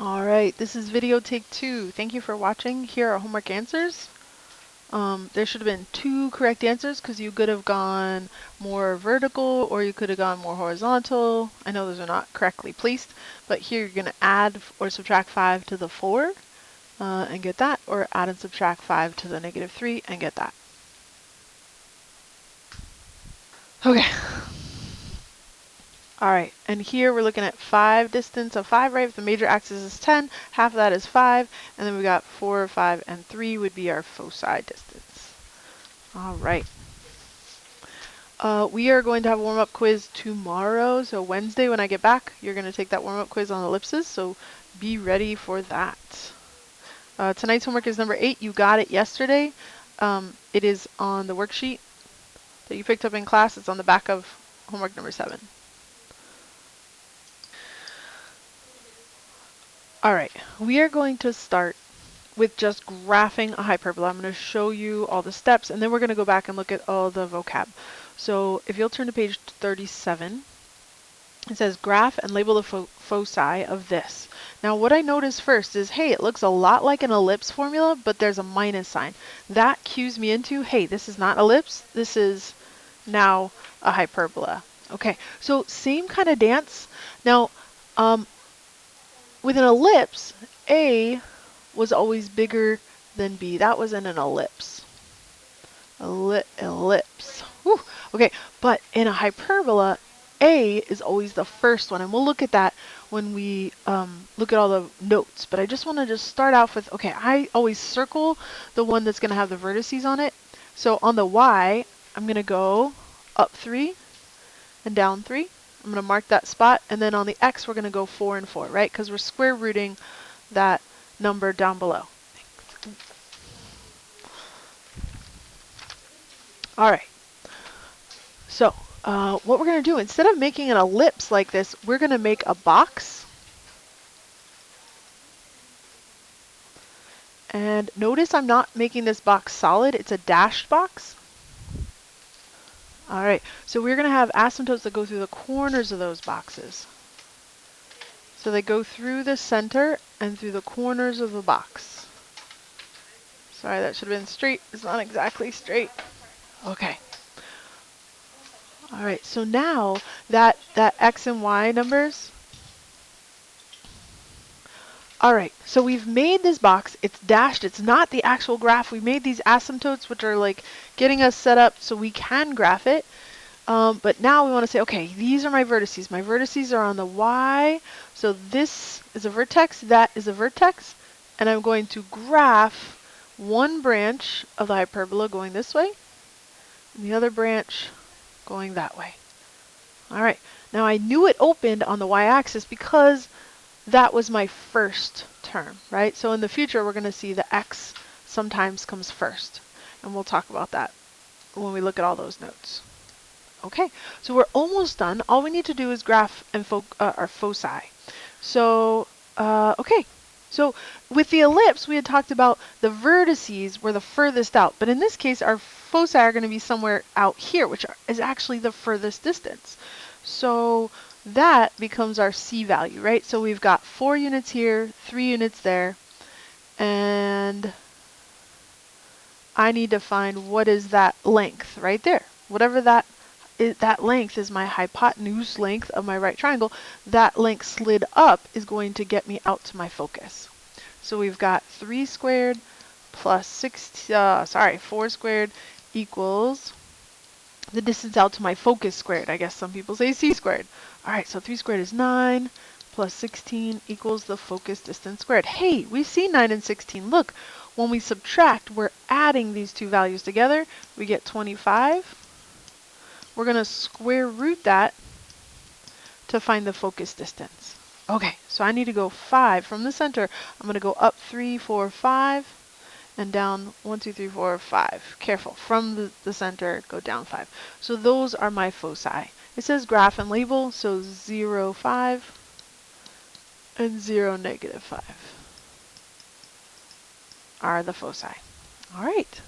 All right, this is video take 2. Thank you for watching. Here are homework answers. There should have been 2 correct answers because you could have gone more vertical or you could have gone more horizontal. I know those are not correctly placed, but here you're going to add or subtract 5 to the 4 and get that, or add and subtract 5 to the -3 and get that. Okay. All right, and here we're looking at 5 distance of 5, right? If the major axis is 10, half of that is 5, and then we got 4, 5, and 3 would be our foci distance. All right. We are going to have a warm-up quiz tomorrow, so Wednesday when I get back, you're going to take that warm-up quiz on ellipses, so be ready for that. Tonight's homework is number 8. You got it yesterday. It is on the worksheet that you picked up in class. It's on the back of homework number 7. All right, we are going to start with just graphing a hyperbola. I'm going to show you all the steps, and then we're going to go back and look at all the vocab. So if you'll turn to page 37, it says graph and label the foci of this. Now what I notice first is, hey, it looks a lot like an ellipse formula, but there's a minus sign. That cues me into, hey, this is not ellipse, this is now a hyperbola. Okay, so same kind of dance. Now, with an ellipse, A was always bigger than B. That was in an ellipse. Ellipse. Whew. Okay, but in a hyperbola, A is always the first one, and we'll look at that when we look at all the notes. But I just want to just start off with, okay, I always circle the one that's going to have the vertices on it. So on the Y, I'm going to go up 3 and down 3. I'm going to mark that spot, and then on the X, we're going to go 4 and 4, right? Because we're square rooting that number down below. All right. So what we're going to do, instead of making an ellipse like this, we're going to make a box. And notice I'm not making this box solid. It's a dashed box. All right. So we're going to have asymptotes that go through the corners of those boxes. So they go through the center and through the corners of the box. Sorry, that should have been straight. It's not exactly straight. Okay. All right, so now that X and Y numbers. All right, so we've made this box. It's dashed. It's not the actual graph. We made these asymptotes, which are like getting us set up so we can graph it. But now we want to say, okay, these are my vertices. My vertices are on the Y. So this is a vertex. That is a vertex. And I'm going to graph one branch of the hyperbola going this way, and the other branch going that way. All right, now I knew it opened on the y-axis because that was my first term, right? So in the future, we're going to see the x sometimes comes first, and we'll talk about that when we look at all those notes. Okay, so we're almost done. All we need to do is graph and our foci. So, okay. So with the ellipse, we had talked about the vertices were the furthest out, but in this case, our foci are going to be somewhere out here, which is actually the furthest distance. So that becomes our C value, right? So we've got 4 units here, 3 units there, and I need to find what is that length right there. Whatever that length is my hypotenuse length of my right triangle. That length slid up is going to get me out to my focus. So we've got 3 squared plus 4 squared equals the distance out to my focus squared. I guess some people say C squared. All right, so 3 squared is 9 plus 16 equals the focus distance squared. Hey, we see 9 and 16. Look, when we subtract, we're adding these two values together. We get 25. We're going to square root that to find the focus distance. Okay, so I need to go 5 from the center. I'm going to go up 3, 4, 5, and down 1, 2, 3, 4, 5. Careful, from the center, go down 5. So those are my foci. It says graph and label, so 0, 5, and 0, -5 are the foci. All right,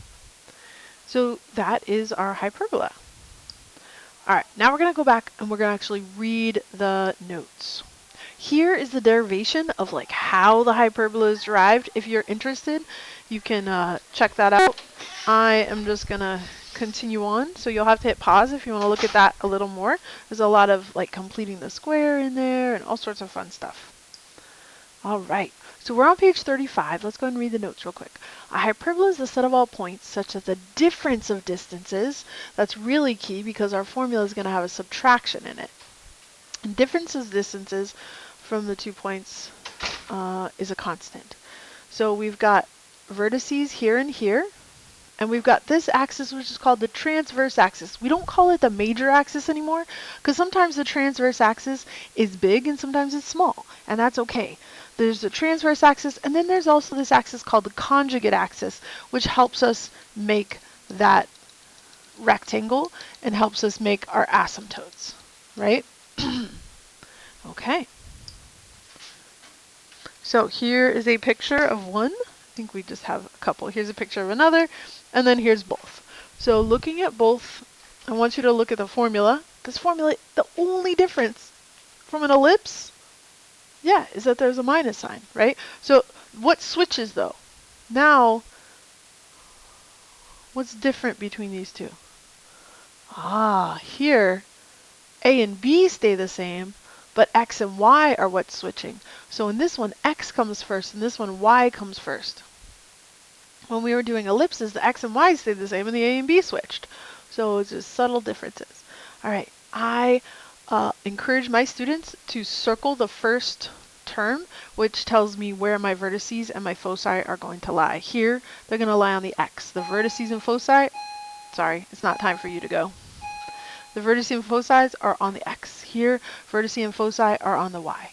so that is our hyperbola. All right, now we're going to go back and we're going to actually read the notes. Here is the derivation of like how the hyperbola is derived. If you're interested, you can check that out. I am just gonna continue on, so you'll have to hit pause if you want to look at that a little more. There's a lot of like completing the square in there and all sorts of fun stuff. All right, so we're on page 35. Let's go ahead and read the notes real quick. A hyperbola is the set of all points such that the difference of distances, that's really key because our formula is going to have a subtraction in it. And difference of distances from the 2 points is a constant. So we've got vertices here and here, and we've got this axis which is called the transverse axis. We don't call it the major axis anymore because sometimes the transverse axis is big and sometimes it's small, and that's okay. There's the transverse axis, and then there's also this axis called the conjugate axis, which helps us make that rectangle and helps us make our asymptotes, right? Okay. So here is a picture of one. I think we just have a couple. Here's a picture of another, and then here's both. So looking at both, I want you to look at the formula. This formula, the only difference from an ellipse, yeah, is that there's a minus sign, right? So what switches though? Now, what's different between these two? Ah, here, A and B stay the same, but X and Y are what's switching. So in this one, X comes first, and this one, Y comes first. When we were doing ellipses, the X and Y stayed the same, and the A and B switched. So it's just subtle differences. All right, I encourage my students to circle the first term, which tells me where my vertices and my foci are going to lie. Here, they're going to lie on the X. The vertices and foci, sorry, it's not time for you to go. The vertices and foci are on the X. Here, vertices and foci are on the Y.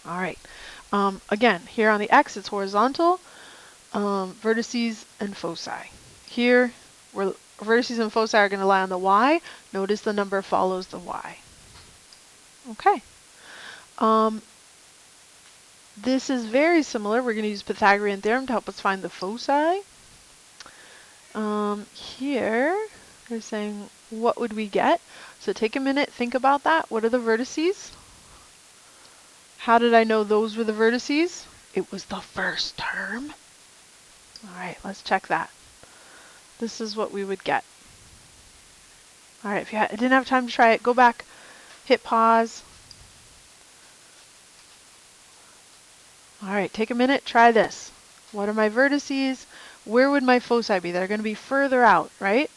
All right. Again, here on the X, it's horizontal, vertices and foci. Here, where vertices and foci are going to lie on the Y. Notice the number follows the Y. Okay. This is very similar. We're going to use Pythagorean theorem to help us find the foci. Here, they're saying, what would we get? So take a minute, think about that. What are the vertices? How did I know those were the vertices? It was the first term. All right, let's check that. This is what we would get. All right, if you didn't have time to try it, go back, hit pause. All right, take a minute, try this. What are my vertices? Where would my foci be? They're going to be further out, right?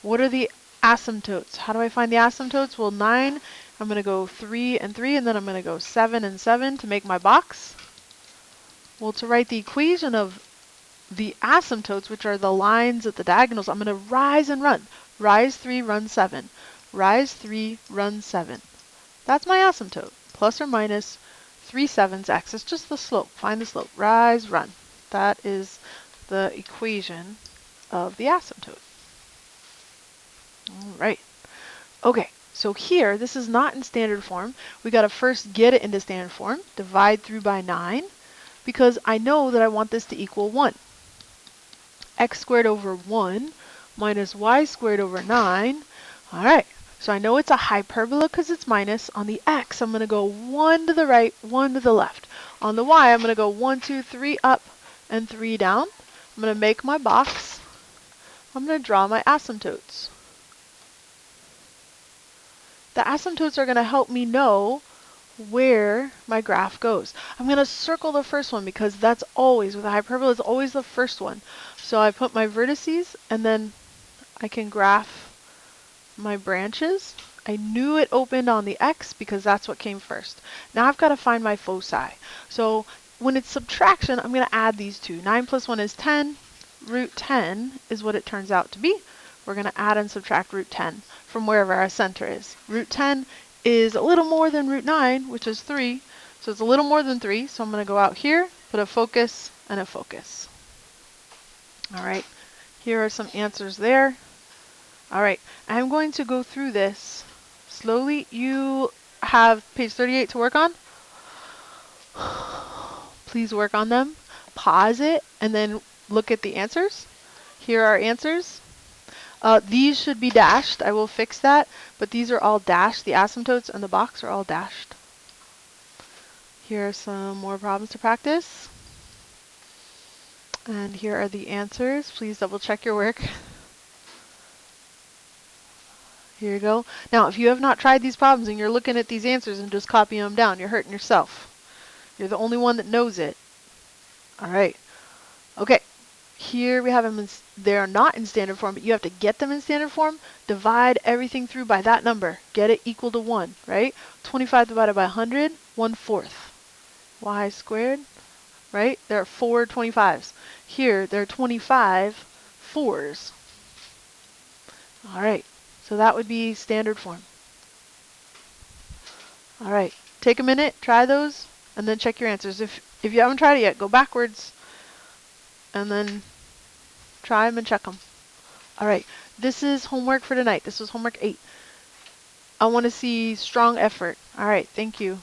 What are the asymptotes? How do I find the asymptotes? Well, 9, I'm going to go 3 and 3, and then I'm going to go 7 and 7 to make my box. Well, to write the equation of the asymptotes, which are the lines at the diagonals, I'm going to rise and run. Rise 3, run 7. Rise 3, run 7. That's my asymptote. Plus or minus 3/7 x. It's just the slope. Find the slope. Rise, run. That is the equation of the asymptote. All right. Okay, so here, this is not in standard form. We got to first get it into standard form. Divide through by 9, because I know that I want this to equal 1. X squared over 1 minus y squared over 9. All right. So I know it's a hyperbola because it's minus. On the X, I'm going to go 1 to the right, 1 to the left. On the Y, I'm going to go 1, 2, 3 up and 3 down. I'm going to make my box. I'm going to draw my asymptotes. The asymptotes are going to help me know where my graph goes. I'm going to circle the first one because that's always, with a hyperbola, it's always the first one. So I put my vertices, and then I can graph my branches. I knew it opened on the X because that's what came first. Now I've got to find my foci. So when it's subtraction, I'm going to add these two. 9 plus 1 is 10. Root 10 is what it turns out to be. We're going to add and subtract root 10 from wherever our center is. Root 10 is a little more than root 9, which is 3. So it's a little more than 3. So I'm going to go out here, put a focus and a focus. All right. Here are some answers there. All right, I'm going to go through this slowly. You have page 38 to work on. Please work on them. Pause it and then look at the answers. Here are answers. These should be dashed. I will fix that, but these are all dashed. The asymptotes and the box are all dashed. Here are some more problems to practice. And here are the answers. Please double check your work. Here you go. Now, if you have not tried these problems and you're looking at these answers and just copying them down, you're hurting yourself. You're the only one that knows it. All right. Okay. Here we have them. They're not in standard form, but you have to get them in standard form. Divide everything through by that number. Get it equal to 1, right? 25 divided by 100, 1/4. Y squared, right? There are 4 25s. Here, there are 25 4s. All right. So that would be standard form. All right. Take a minute, try those, and then check your answers. If you haven't tried it yet, go backwards and then try them and check them. All right. This is homework for tonight. This was homework 8. I want to see strong effort. All right. Thank you.